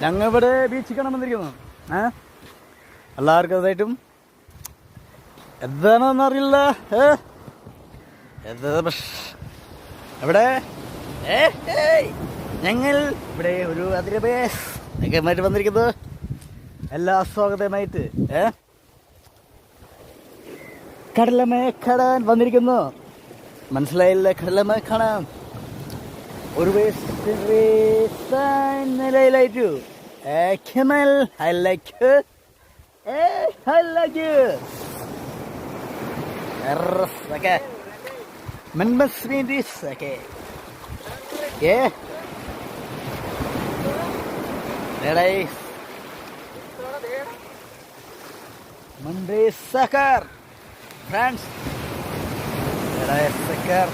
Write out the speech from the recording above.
ഞങ്ങൾ ഇവിടെ ബീച്ചിൽ കാണാൻ വന്നിരിക്കുന്നു. എല്ലാവർക്കും അതായിട്ടും എന്താണെന്നറിയില്ല. എവിടെ ഞങ്ങൾ ഇവിടെ ഒരു അതിരമായിട്ട് വന്നിരിക്കുന്നത്. എല്ലാ സ്വാഗതമായിട്ട് കടലമേ കാണാൻ വന്നിരിക്കുന്നു. മനസ്സിലായില്ല? കടലമേ കാണാൻ ഒരു നിലയിലായിട്ടു. I like you. I like you. Okay. Man must mean this. Okay. Yeah. There is Monday soccer. Friends. There is soccer.